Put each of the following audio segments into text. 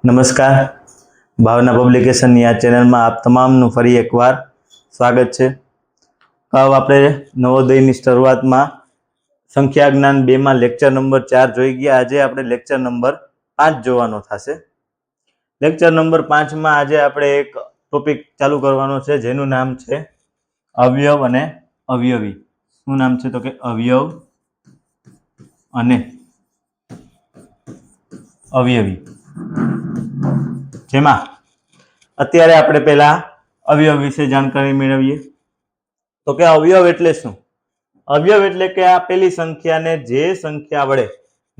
નમસ્કાર, ભાવના પબ્લિકેશનની આ ચેનલમાં આપ તમામનું ફરી એકવાર સ્વાગત છે. આપણે નવોદયની શરૂઆતમાં સંખ્યા જ્ઞાન 2માં લેક્ચર નંબર 4 જોઈ ગયા. આજે આપણે લેક્ચર નંબર 5 જોવાનો થશે. લેક્ચર નંબર 5માં આજે આપણે એક ટોપિક ચાલુ કરવાનો છે જેનું નામ છે અવયવ અને અવયવી. શું નામ છે? તો કે અવયવ અને અવયવી. જેમાં અત્યારે આપણે પહેલા અવયવ વિશે જાણકારી મેળવીએ. તો કે અવયવ એટલે શું? અવયવ એટલે કે આપેલી સંખ્યાને જે સંખ્યા વડે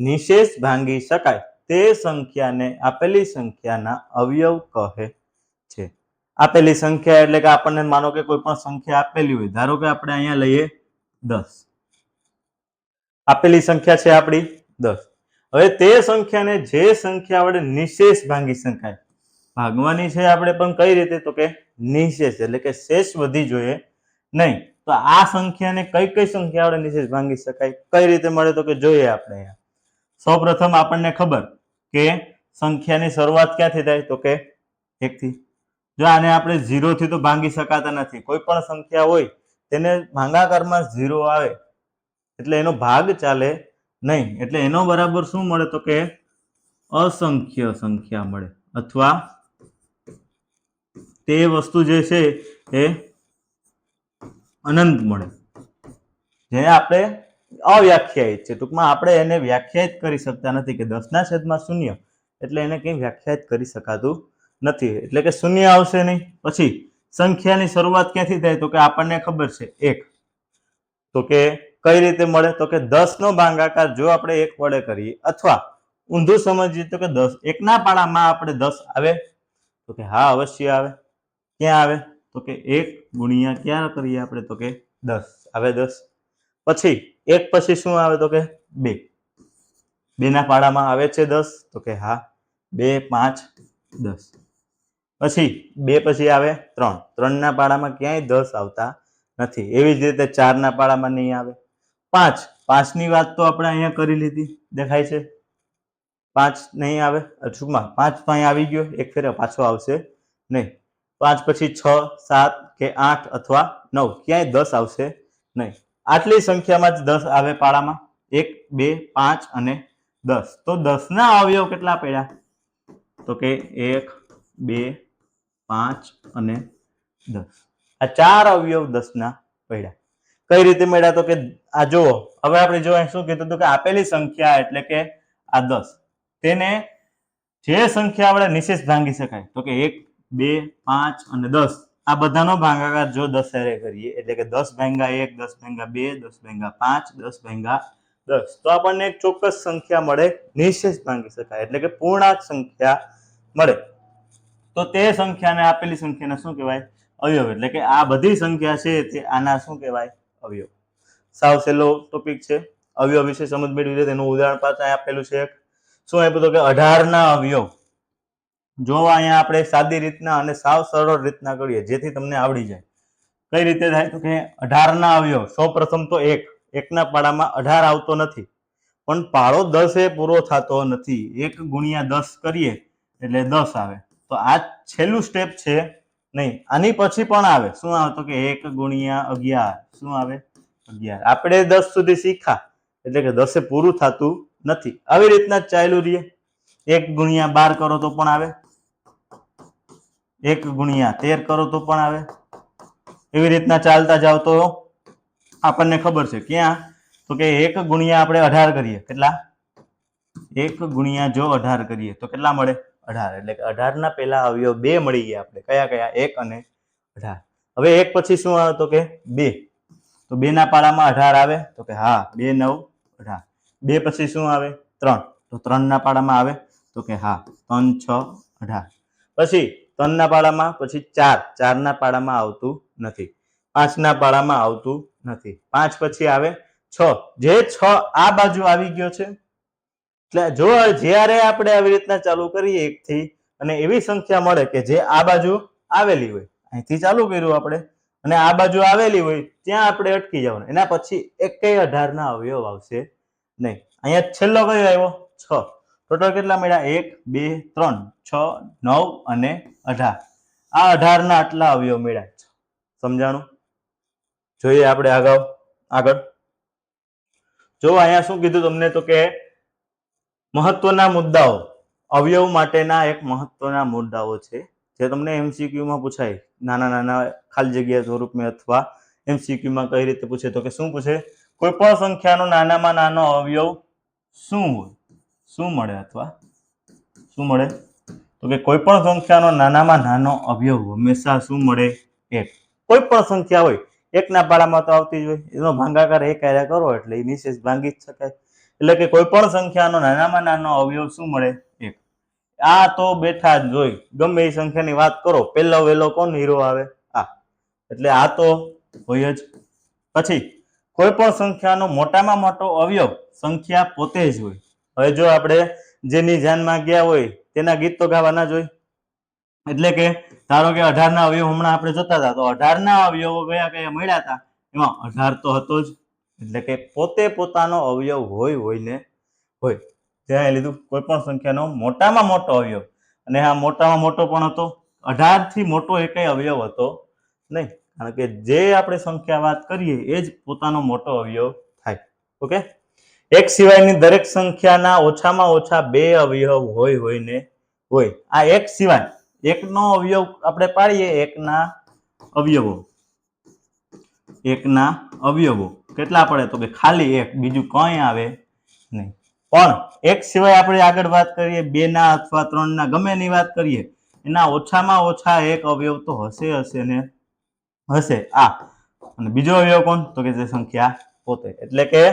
નિશેષ ભાંગી શકાય તે સંખ્યાને આપેલી સંખ્યાના અવયવ કહે છે. આપેલી સંખ્યા એટલે કે આપણને માનો કે કોઈ પણ સંખ્યા આપેલી હોય, ધારો કે આપણે અહીંયા લઈએ 10. આપેલી સંખ્યા છે આપણી 10. હવે તે સંખ્યાને જે સંખ્યા વડે નિશેષ ભાંગી શકાય, ભાગવાની છે આપણે પણ કઈ રીતે? તો કે નિશેષ એટલે કે શેષ વધી જોઈએ નહીં. તો આ સંખ્યાને કઈ કઈ સંખ્યા વડે નિશેષ ભાંગી શકાય, કઈ રીતે મળે? તો કે જોઈએ આપણે અહીંયા. સૌપ્રથમ આપણને ખબર કે સંખ્યાની શરૂઆત ક્યાંથી થાય? તો કે 1 થી. જો આને આપણે 0 થી તો ભાંગી શકાતા નથી. કોઈ પણ સંખ્યા હોય તેને ભાગાકારમાં 0 આવે એટલે એનો ભાગ ચાલે નહીં. એટલે એનો બરાબર શું મળે? તો કે અસંખ્ય સંખ્યા મળે, અથવા તે વસ્તુ જે છે એ અનંત મળે, જે આપણે અવ્યાખ્યાયિત છે. ટૂંકમાં આપણે એને વ્યાખ્યાયિત કરી શકતા નથી કે 10/0 એટલે એને કંઈ વ્યાખ્યાયિત કરી શકાતું નથી. એટલે કે શૂન્ય આવશે નહીં. પછી સંખ્યાની શરૂઆત ક્યાંથી થાય? તો કે આપણને ખબર છે 1. તો કે કઈ રીતે મળે? તો કે 10 નો ભાગાકાર જો આપણે 1 વડે કરીએ, અથવા ઊંધું સમજીએ તો કે 10 1ના પાડામાં આપણે 10 આવે? તો કે હા, અવશ્ય આવે. ક્યાં આવે? તો કે 1 ગુણ્યા ક્યાં કરીએ આપણે? તો કે 10 આવે 10. પછી 1 પછી શું આવે? તો કે 2. 2ના પાડામાં આવે છે 10? તો કે હા, 2 5 10. પછી 2 પછી આવે 3. 3ના પાડામાં ક્યાંય 10 આવતા નથી. એવી જ રીતે 4ના પાડામાં નહીં આવે. 5 5ની વાત તો આપણે અહીંયા કરી લીધી, દેખાય છે. 5 નહીં આવે. ટૂંકમાં 5 તો અહીંયા આવી ગયો, એક ફેરે પાછો આવશે નહીં. 5 પછી 6 7 કે 8 અથવા 9, ક્યાંય 10 આવશે નહીં. આટલી સંખ્યામાં જ 10 આવે પાડામાં, 1 2 5 અને 10. તો 10 ના અવયવ કેટલા પડ્યા? તો કે 1 2 5 અને 10. આ 4 અવયવ 10 ના પડ્યા. કઈ રીતે મળ્યા? તો કે આ જુઓ. હવે આપણે જો શું કીધું હતું કે આપેલી સંખ્યા એટલે કે આ 10, તેને જે સંખ્યા વડે નિશેષ ભાંગી શકાય, તો કે 1 2 5 અને 10, આ બધાનો ભાગાકાર જો 10 હારે કરીએ એટલે કે 10/1 10/2 10/5 10/10, તો આપણને એક ચોક્કસ સંખ્યા મળે, નિશેષ ભાંગી શકાય એટલે કે પૂર્ણાંક સંખ્યા મળે. તો તે સંખ્યાને આપેલી સંખ્યાને શું કહેવાય? અવયવ. એટલે કે આ બધી સંખ્યા છે તે આના શું કહેવાય? અવયવ. સાવ સહેલો ટોપિક છે. અવયવ વિશે સમજ મેળવી છે. તેનું ઉદાહરણ પાછા આપેલું છે. શું આપ્યું? તો કે 18 ના અવયવ. જો અહીંયા આપણે સાદી રીતના અને સાવ સરળ રીતના કરીએ જેથી તમને આવડી જાય. કઈ રીતે થાય? તો કે 18 ના અવયવ. સૌપ્રથમ તો 1ના પાડામાં 18 આવતો નથી, પણ પાડો 10 એ પૂરો થતો નથી. 1 ગુણ્યા 10 કરીએ એટલે 10 આવે. તો આ છેલ્લું સ્ટેપ છે નહીં. આની પછી પણ આવે. શું આવે? તો કે 1 ગુણ્યા 11. શું આવે? 11. આપણે 10 સુધી શીખા એટલે કે 10 એ પૂરું થતું નથી. આવી રીતના જ ચાલ્યું રહીએ. 1 ગુણ્યા 12 કરો તો પણ આવે, 1 ગુણ્યા 13 કરો તો પણ આવે. એવી રીતના ચાલતા જાવ તો આપણને ખબર છે ક્યાં? તો કે 1 ગુણ્યા આપણે 18 કરીએ, કેટલા? 1 ગુણ્યા જો 18 કરીએ તો કેટલા મળે? 18. એટલે કે 18 ના પહેલા અવયવ 2 મળી ગયા આપણે. કયા કયા? 1 અને 18. હવે 1 પછી શું આવે? તો કે 2. તો 2 ના પાડામાં 18 આવે? તો કે હા, 2 9 18. 2 પછી શું આવે? 3. તો 3 ના પાડામાં આવે? તો કે હા, 3 6 18. પછી 3 ના પાડામાં, પછી 4. 4 ના પાડામાં આવતું નથી. 5 ના પાડામાં આવતું નથી. 5 પછી આવે 6. જે 6 આ બાજુ આવી ગયો છે. એટલે જો જ્યારે આપણે આવી રીતના ચાલુ કરીએ 1 થી, અને એવી સંખ્યા મળે કે જે આ બાજુ આવેલી હોય, અહીંથી ચાલુ કર્યું આપણે, અને આ બાજુ આવેલી હોય ત્યાં આપણે અટકી જવાનું. એના પછી એકેય 18 ના અવયવ આવશે નહીં. અહીંયા છેલ્લો કયો આવ્યો? 6. ટોટલ કેટલા મળ્યા? 1 2 3 6 9 અને 18. આ 18 ના આટલા અવયવ મળ્યા. સમજાણું? જોઈએ આપણે આગળ. જો અહીંયા શું કીધું તમને, તો કે મહત્વના મુદ્દાઓ, અવયવ માટેના એક મહત્વના મુદ્દાઓ છે જે તમને MCQ માં પૂછાય, નાના ખાલી જગ્યા સ્વરૂપમાં, અથવા MCQ માં કઈ રીતે પૂછે, તો કે શું પૂછે? કોઈ પણ સંખ્યાનો નાનામાં નાનો અવયવ શું હોય, શું મળે, અથવા શું મળે? તો કે કોઈ પણ સંખ્યાનો નાનામાં નાનો અવયવ હંમેશા શું મળે? 1. કોઈ પણ સંખ્યા હોય, 1 ના પાડામાં તો આવતી જ હોય, એનો ભાગાકાર 1 હારે કરો એટલે એ નિશેષ ભાંગી જ શકાય. એટલે કે કોઈ પણ સંખ્યાનો નાનામાં નાનો અવયવ શું મળે? 1. આ તો બેઠા જ જોઈ, ગમે એ સંખ્યાની વાત કરો, પહેલો વહેલો કોણ હીરો આવે? આ. એટલે આ તો હોય જ. પછી કોઈ પણ સંખ્યાનો મોટામાં મોટો અવયવ સંખ્યા પોતે જ હોય. હવે જો આપણે જેની જાનમાં ગયા હોય તેના ગીત તો ગાવાના જ હોય. એટલે કે ધારો કે 18 ના અવયવ હમણાં આપણે જોતા હતા, તો 18 ના અવયવો કયા મળ્યા હતા? એમાં 18 તો હતો જ. એટલે કે પોતે પોતાનો અવયવ હોય ને હોય. ત્યાં લીધું કોઈ પણ સંખ્યાનો મોટામાં મોટો અવયવ, અને આ મોટામાં મોટો પણ હતો. 18 થી મોટો એકેય અવયવ હતો નહીં, કારણ કે જે આપણે સંખ્યા વાત કરીએ એ જ પોતાનો મોટો અવયવ થાય. ઓકે, એક સિવાયની દરેક સંખ્યાના ઓછામાં ઓછા 2 અવયવ હોય ને હોય. આ એક સિવાય એકનો અવયવ આપણે પાડીએ, એકના અવયવો કેટલા પડે? તો કે ખાલી 1, બીજું કંઈ આવે નહીં. પણ એક સિવાય આપણે આગળ વાત કરીએ, 2 ના અથવા 3 ના, ગમે એની વાત કરીએ, એના ઓછામાં ઓછા 1 અવયવ તો હશે ને હશે. આ અને બીજો અવયવ કોણ? તો કે જે સંખ્યા પોતે. એટલે કે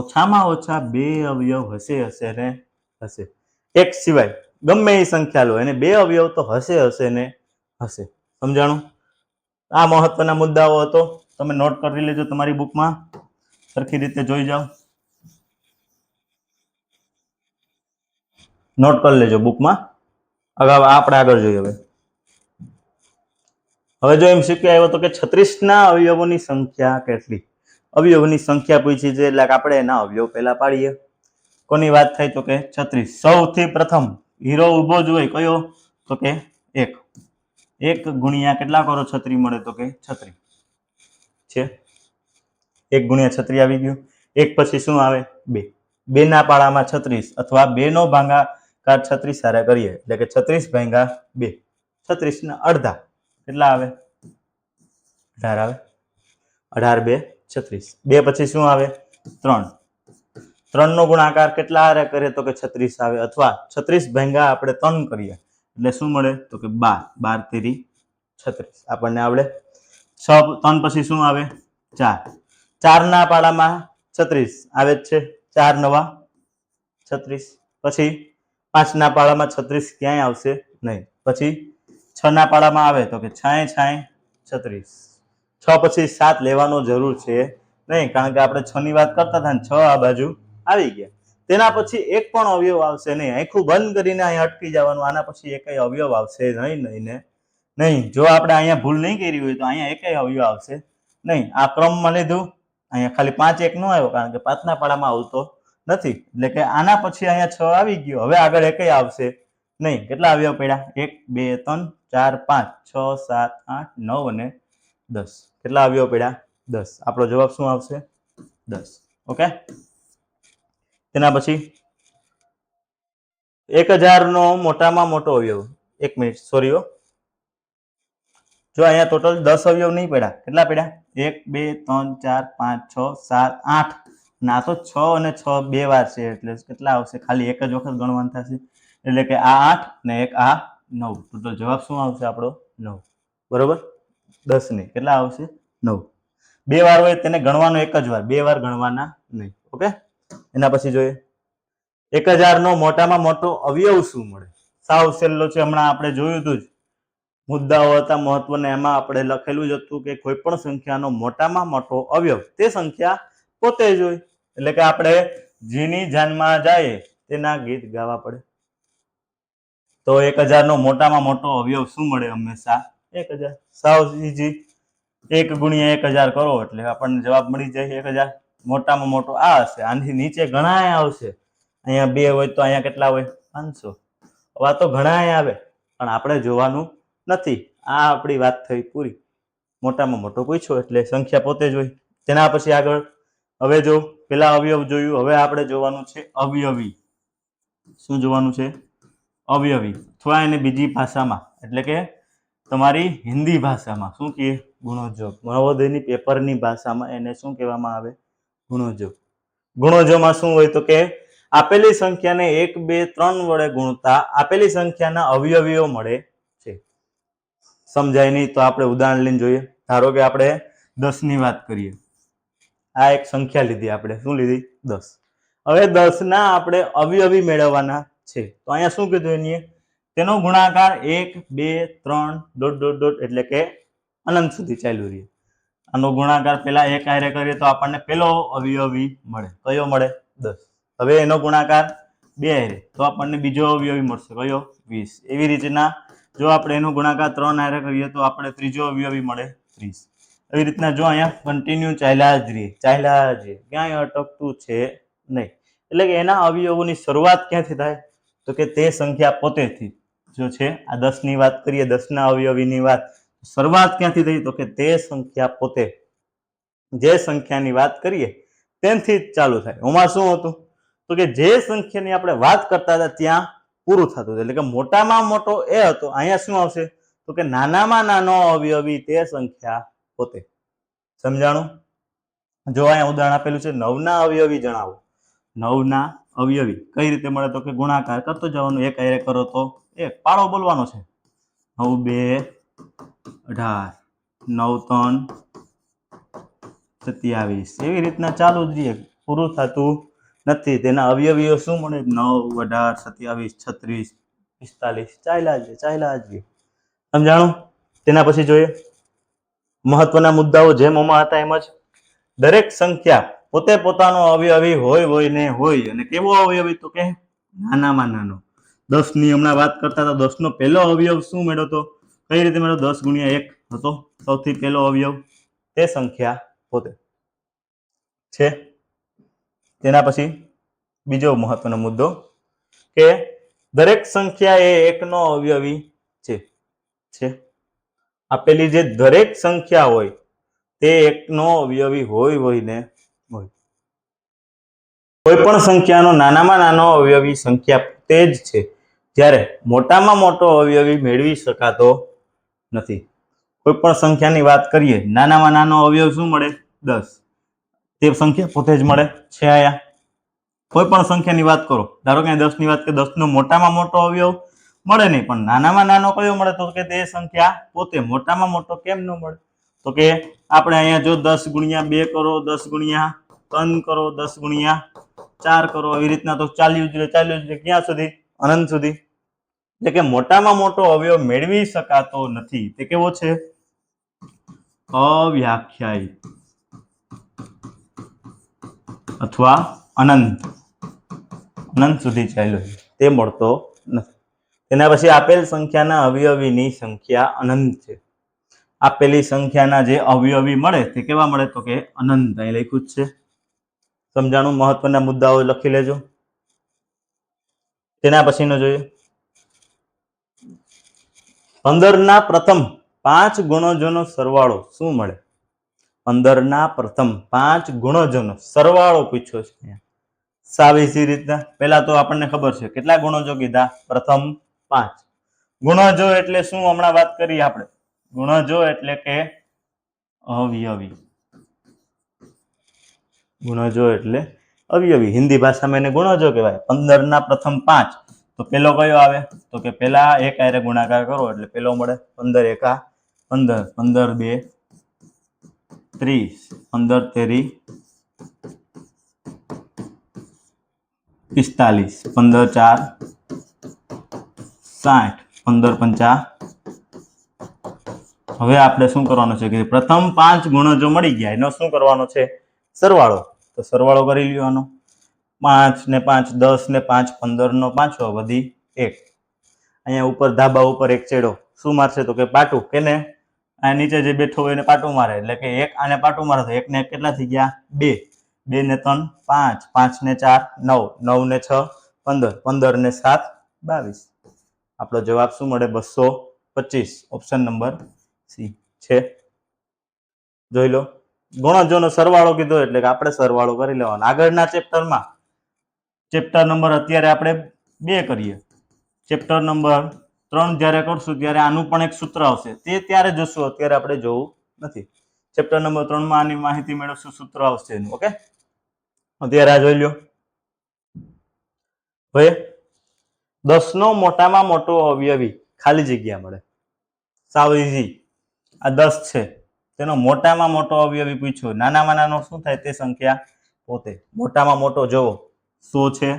ઓછામાં ઓછા 2 અવયવ હશે ને હશે. એક સિવાય ગમે એ સંખ્યા લો, એને 2 અવયવ તો હશે ને હશે. સમજાણું? આ મહત્વના મુદ્દાઓ હતો. તમે નોટ કરી લેજો તમારી બુકમાં, સરખી રીતે જોઈ જાઓ, નોટ કરી લેજો બુકમાં. આપણે આગળ જોઈએ. હવે જો MCQ આવ્યો તો કે 36 ના અવયવોની સંખ્યા કેટલી? અવયવોની સંખ્યા પૂછી છે, એટલે આપણે એના અવયવ પહેલા પાડીએ. કોની વાત થાય? તો કે 36. સૌથી પ્રથમ હીરો ઊભો જ હોય, કયો? તો કે 1. 1 ગુણ્યા કેટલા કરો? 36 મળે, તો કે 36 છે. 1 ગુણ્યા 36 આવી ગયું. 1 પછી શું આવે? 2. 2 ના પાડામાં 36, અથવા 2 નો ભાગાકાર 36 સારા કરીએ, એટલે કે 36 ભાગ્યા 2. 36 ના અડધા કેટલા આવે? 18 આવે. 18 2 36. 2 પછી શું આવે? 3. 3 નો ગુણાકાર કેટલા હારે કરે? તો કે 36 આવે. અથવા 36 ભાગ્યા આપણે 3 કરીએ એટલે શું મળે? તો કે 12. 12 તેરી 36 આપણને આવડે. 3 પછી શું આવે? 4. 4 ના પાડામાં 36 આવે જ છે. 4 નવા 36. પછી 5 ના પાડામાં 36 ક્યાંય આવશે નહીં. પછી 6 ના પાડામાં આવે, તો કે 6 36. 6 પછી 7 લેવાનો જરૂર છે નહીં, કારણ કે આપણે 6 ની વાત કરતા હતા ને 6 આ બાજુ આવી ગયા. તેના પછી એક પણ અવયવ આવશે નહીં. આખું બંધ કરીને અહીંયા અટકી જવાનું. આના પછી એકેય અવયવ આવશે નહીં. જો આપણે અહીંયા ભૂલ નહીં કરી હોય તો અહીંયા એકેય અવયવ આવશે નહીં. આ ક્રમમાં લીધું, અહીંયા ખાલી 5 1 નો આવ્યો, કારણ કે 5 ના પાડામાં આવતો નથી. એટલે કે આના પછી અહીંયા 6 આવી ગયો. હવે આગળ એકેય આવશે નહીં. કેટલા અવયવ પડ્યા? 1 2 3 4 5 6 7 8 9 અને 10. કેટલા અવયવ પડ્યા? 10. આપણો જવાબ શું આવશે? 10. ઓકે. તેના પછી 1000 નો મોટામાં મોટો અવયવ. 1 મિનિટ, સોરી. જો અહીંયા ટોટલ 10 અવયવ નહીં પડ્યા. કેટલા પડ્યા? 1 2 3 4 5 6 7 8. ના તો 6 અને 6 2 વાર છે, એટલે કેટલા આવશે? ખાલી એક જ વખત ગણવાનું થશે. એટલે કે આ 8 ને એક આ 9. ટોટલ જવાબ શું આવશે આપણો? 9. બરોબર. 10 નહીં, કેટલા આવશે? 9. 2 વાર હોય તેને ગણવાનો એક જ વાર, 2 વાર ગણવાના નહીં. ઓકે. એના પછી જોઈએ 1000 નો મોટામાં મોટો અવયવ શું મળે? સાવ સહેલો છે, હમણાં આપણે જોયું હતું જ. મુદ્દાઓ હતા મહત્વના, એમાં આપણે લખેલું જ હતું કે કોઈ પણ સંખ્યાનો મોટામાં મોટો અવયવ તે સંખ્યા પોતે જ હોય. એટલે કે આપણે જેની જાનમાં જાય તેના ગીત ગાવા પડે. તો 1000 નો મોટામાં મોટો અવયવ શું મળે? હંમેશા 1000. સાવ ઈઝી. 1 ગુણ્યા 1000 કરો એટલે આપણને જવાબ મળી જાય 1000. મોટામાં મોટો આ હશે. આની નીચે ઘણા આવશે. અહીંયા 2 હોય તો અહીંયા કેટલા હોય? 500. હવે આ તો ઘણા અહીંયા આવે પણ આપણે જોવાનું નથી. આ આપણી વાત થઈ પૂરી. મોટામાં મોટો પૂછ્યો એટલે સંખ્યા પોતે જ હોય. તેના પછી આગળ હવે જો પેલા અવયવ જોયું, હવે આપણે જોવાનું છે અવયવી. શું જોવાનું છે? અવયવી, અથવા એને બીજી ભાષામાં એટલે કે તમારી હિન્દી ભાષામાં શું કહે? ગુણોજોગ. નવોદયની પેપરની ભાષામાં એને શું કહેવામાં આવે? ગુણોજોગ. ગુણોજોગમાં શું હોય તો કે આપેલી સંખ્યાને 1, 2, 3 વડે ગુણતા આપેલી સંખ્યાના અવયવીઓ મળે છે. સમજાય નહીં તો આપણે ઉદાહરણ લઈને જોઈએ. ધારો કે આપણે 10 ની વાત કરીએ. આ એક સંખ્યા લીધી આપણે. શું લીધી? 10. હવે 10 ના આપણે અવયવી મેળવવાના છે. તો અહીંયા શું કીધું એની? તેનો ગુણાકાર 1, 2, 3 ડોટ ડોટ ડોટ એટલે કે અનંત સુધી ચાલ્યું રહે. આનો ગુણાકાર પેલા 1 હારે કરીએ તો આપણને પેલો અવયવી મળે. કયો મળે? 10. હવે એનો ગુણાકાર 2 હારે તો આપણને બીજો અવયવી મળશે. કયો? 20. એવી રીતના જો આપણે એનો ગુણાકાર 3 હારે કરીએ તો આપણે ત્રીજો અવયવી મળે 30. એવી રીતના જો અહીંયા કન્ટિન્યુ ચાલ્યા જ રહે. ક્યાંય અટકતું છે નહીં. એટલે કે એના અવયવોની શરૂઆત ક્યાંથી થાય? તો કે તે સંખ્યા પોતેથી જો છે. આ 10 ની વાત કરીએ, 10 ના અવયવીની વાત, શરૂઆત ક્યાંથી થઈ? તો કે તે સંખ્યા પોતે, જે સંખ્યાની વાત કરીએ તેનથી જ ચાલુ થાય. એમાં શું હતું? તો કે જે સંખ્યાની આપણે વાત કરતા હતા ત્યાં પૂરું થતું હતું. એટલે કે મોટામાં મોટો એ હતો. અહીંયા શું આવશે? તો કે નાનામાં નાનો અવયવી તે સંખ્યા પોતે. સમજાણું? જો અહીંયા ઉદાહરણ આપેલું છે 9 ના અવયવી જણાવો. 9 ના અવયવી કઈ રીતે મળે? તો કે ગુણાકાર કરતો જવાનું. 1 હારે કરો તો 1. પાળો બોલવાનો છે. 9 2 18, 9 3 27. એવી રીતના ચાલુ જ રહે. પૂરું થતું નથી. તેના અવયવીઓ શું મળે? 9 18 27 36 45. ચાલ્યા જ રહે. સમજાણું? તેના પછી જોઈએ મહત્વના મુદ્દાઓ. જેમ ઓમાં હતા એમ જ દરેક સંખ્યા પોતે પોતાનો અવયવી હોય ને હોય. અને કેવો અવયવી? તો કે નાનામાં નાનો. 10 ની હમણાં વાત કરતા હતા. 10 નો પહેલો અવયવ શું મેળવતો? કઈ રીતે મેળવ્યો? 10 ગુણ્યા 1 હતો સૌથી પહેલો અવયવ. તે સંખ્યા પોતે છે. તેના પછી બીજો મહત્વનો મુદ્દો કે દરેક સંખ્યા એ 1 નો અવયવી છે. આપેલી જે દરેક સંખ્યા હોય તે 1 નો અવયવી હોય ને હોય. કોઈ પણ સંખ્યાનો નાનામાં નાનો અવયવી સંખ્યા તે જ છે, જ્યારે મોટામાં મોટો અવયવી મેળવી શકાતો નથી. કોઈ પણ સંખ્યાની વાત કરીએ, નાનામાં નાનો અવયવ શું મળે? 10. તે સંખ્યા પોતે જ મળે છે. આયા કોઈ પણ સંખ્યાની વાત કરો, ધારો કે 10 ની વાત કરીએ, 10 નો મોટામાં મોટો અવયવ મળે નહીં, પણ નાનામાં નાનો કયો મળે? તો કે તે સંખ્યા પોતે. મોટામાં મોટો કેમ ન મળે? તો કે આપણે અહીંયા જો 10 ગુણ્યા 2 કરો, 10 ગુણ્યા 3 કરો, 10 ગુણ્યા 4 કરો, એવી રીતના તો ચાલ્યું જ રહે. ક્યાં સુધી? અનંત સુધી. એટલે કે મોટામાં મોટો અવયવ મેળવી શકાતો નથી. તે કેવો છે? અવ્યાખ્યાયિત અથવા અનંત સુધી ચાલ્યો તે મળતો નથી. તેના પછી આપેલ સંખ્યાના અવયવીની સંખ્યા અનંત છે. આપેલી સંખ્યાના જે અવયવી મળે તે કેવા મળે? તો કે અનંત. અહીં લખ્યું જ છે. સમજાણું? મહત્વના મુદ્દાઓ લખી લેજો. તેના પછીનો જોઈએ 15 ના પ્રથમ 5 ગુણોજોનો સરવાળો શું મળે? 15 ના પ્રથમ 5 ગુણોજોનો સરવાળો પૂછ્યો છે. સાવી રીતના પહેલા તો આપણને ખબર છે કેટલા ગુણોજો કીધા? પ્રથમ 5. ગુણોજો એટલે શું? હમણાં વાત કરી આપણે. ગુણોજો એટલે કે અવયવી. ગુણોજો એટલે અવયવી. હિન્દી ભાષામાં એને ગુણોજો કહેવાય. 15 ના પ્રથમ 5 તો પેલો કયો આવે? તો કે પેલા 1 હારે ગુણાકાર કરો એટલે પેલો મળે. 15 એકા 15, 15 2 30, 15 તેરી 45, 15 4 60, 15 પંચા. હવે આપણે શું કરવાનું છે કે પ્રથમ 5 ગુણોજો મળી ગયા, એનો શું કરવાનો છે? સરવાળો. તો સરવાળો કરી લેવાનો. 5 ને 5 10 ને 5 15 નો 5 વધી 1. અહીંયા ઉપર ધાબા ઉપર એક ચેડો શું મારશે? તો કે પાટું. કેને? આ નીચે જે બેઠો હોય એને પાટું મારે. એટલે કે 1 આને પાટું મારે તો 1 ને 1 કેટલા થઈ ગયા? 2. 2 ને 3 5, 5 ને 4 9, 9 ને 6 15, 15 ને 7 22. આપણો જવાબ શું મળે? 225. ઓપ્શન નંબર સી છે. જોઈ લો, ગુણજોનો સરવાળો કીધો એટલે કે આપણે સરવાળો કરી લેવાનો. આગળના ચેપ્ટરમાં ચેપ્ટર નંબર અત્યારે આપણે 2 કરીએ. ચેપ્ટર નંબર 3 જ્યારે કરશું ત્યારે આનું પણ એક સૂત્ર આવશે, તે ત્યારે જોશું, અત્યારે આપણે જોવું નથી. ચેપ્ટર નંબર 3 માં આની માહિતી મેળવશું, સૂત્ર આવશે એનું. ઓકે, અત્યારે આ જોઈ લો. હવે 10 નો મોટામાં મોટો અવયવી ખાલી જગ્યા મળે. સાવ ઈઝી. આ 10 છે, તેનો મોટામાં મોટો અવયવી પૂછ્યો. નાનામાં નાનો શું થાય? તે સંખ્યા પોતે. મોટામાં મોટો જોવો 100 છે,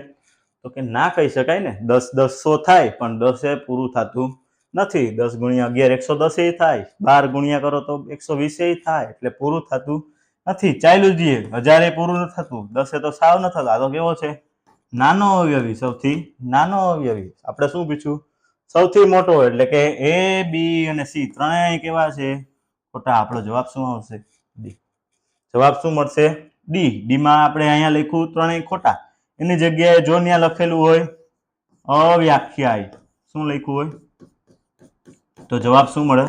તો કે ના કહી શકાય ને. 10 10 100 થાય, પણ 10 એ પૂરું થતું નથી. 10 ગુણ્યા 11 110 એ થાય. 12 ગુણ્યા કરો તો 120 એ થાય. એટલે પૂરું થતું નથી. ચાલ્યું જઈએ, 1000 એ પૂરું નથી થતું. 10 એ તો સાવ ન થતું. આ તો કેવો છે? નાનો અવયવી, સૌથી નાનો અવયવી. આપણે શું પૂછ્યું? સૌથી મોટો. એટલે કે એ, બી અને સી ત્રણેય કેવા છે? ખોટા. આપણો જવાબ શું આવશે? ડી. જવાબ શું મળશે? ડી. ડી માં આપણે અહીંયા લખ્યું ત્રણેય ખોટા. એની જગ્યાએ જો ત્યાં લખેલું હોય અવ્યાખ્યાયિત, શું લખ્યું હોય તો જવાબ શું મળે?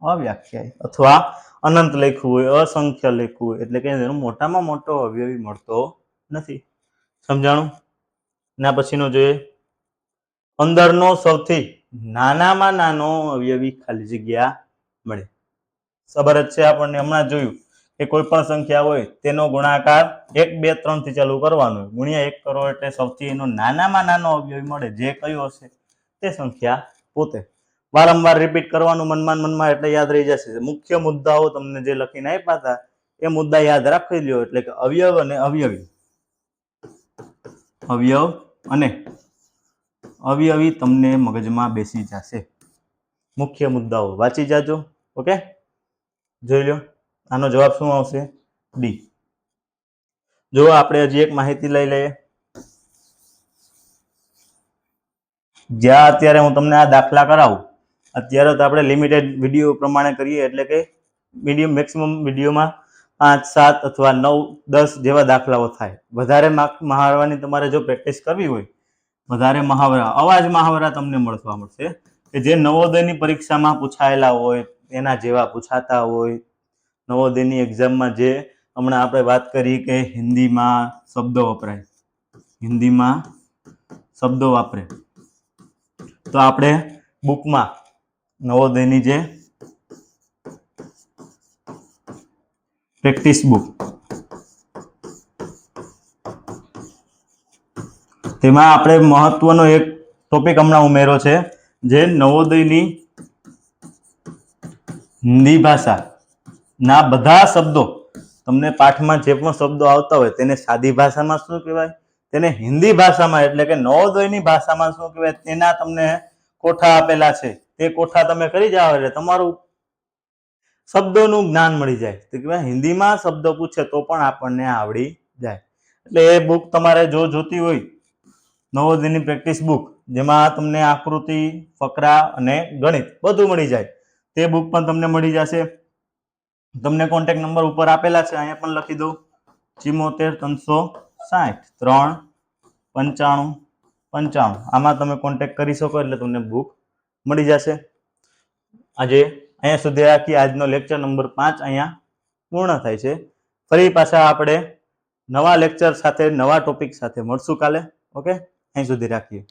અવ્યાખ્યાયિત. અથવા અનંત લખ્યું હોય, અસંખ્ય લખ્યું હોય, એટલે કે એનો મોટામાં મોટો અવયવી મળતો નથી. સમજાણું? ના પછીનો જોઈએ. 15 નો સૌથી નાનામાં નાનો અવયવી ખાલી જગ્યા મળે. ખબર જ છે આપણને, હમણાં જોયું કે કોઈ પણ સંખ્યા હોય તેનો ગુણાકાર 1 2 3 થી ચાલુ કરવાનો, ગુણ્યા 1 કરો એટલે સૌથી એનો નાનામાં નાનો અવયવી મળે. જે કયો હશે તે સંખ્યા પોતે. વારંવાર રિપીટ કરવાનું મનમાં એટલે યાદ રહી જશે. મુખ્ય મુદ્દાઓ તમને જે લખીને આપ્યા હતા એ મુદ્દા યાદ રાખી લ્યો. એટલે કે અવયવ અને અવયવી, અવયવ અને અવયવી તમને મગજમાં બેસી જશે. મુખ્ય મુદ્દાઓ વાંચી જાજો. ઓકે, જોઈ લો. આનો જવાબ શું આવશે? ડી. જો આપણે હજી એક માહિતી લઈ લઈએ. જ્યાં અત્યારે હું તમને આ દાખલા કરાવું, અત્યારે તો આપણે લિમિટેડ વિડીયો પ્રમાણે કરીએ, એટલે કે મીડિયમ મેક્સિમમ વિડીયોમાં 5 7 અથવા 9 10 જેવા દાખલાઓ થાય. વધારે મહાવરાની તમારે જો પ્રેક્ટિસ કરવી હોય, વધારે મહાવરા, અવાજ મહાવરા તમને મળશે કે જે નવોદયની પરીક્ષામાં પૂછાયેલા હોય એના જેવા પૂછાતા હોય. નવોદયની એક્ઝામમાં જે હમણાં આપણે વાત કરી કે હિન્દીમાં શબ્દો વપરાય, હિન્દીમાં શબ્દો વાપરે, તો આપણે બુકમાં નવોદયની જે પ્રેક્ટિસ બુક, તેમાં આપણે મહત્વનો એક ટોપિક હમણાં ઉમેરો છે, જે નવોદયની હિન્દી ભાષાના બધા શબ્દો, તમને પાઠમાં જે પણ શબ્દો આવતા હોય તેને સાદી ભાષામાં શું કહેવાય, તેને હિન્દી ભાષામાં એટલે કે નવોદયની ભાષામાં શું કહેવાય, તેના તમને કોઠા આપેલા છે. તે કોઠા તમે કરી જાઓ એટલે તમારું શબ્દોનું જ્ઞાન મળી જાય. તો કહેવાય હિન્દીમાં શબ્દો પૂછે તો પણ આપણને આવડી જાય. એટલે એ બુક તમારે જો જોતી હોય, નવોદયની પ્રેક્ટિસ બુક, જેમાં તમને આકૃતિ, ફકરા અને ગણિત બધું મળી જાય, તે બુક પણ તમને મળી જશે. તમને કોન્ટેક્ટ નંબર ઉપર આપેલા છે, અહીંયા પણ લખી દઉં, 74 395 95. આમાં તમે કોન્ટેક્ટ કરી શકો એટલે તમને બુક મળી જશે. આજે અહીંયા સુધી રાખી. આજનો લેક્ચર નંબર 5 અહીંયા પૂર્ણ થાય છે. ફરી પાછા આપણે નવા લેક્ચર સાથે, નવા ટોપિક સાથે મળશું કાલે. ઓકે, અહીં સુધી રાખીએ.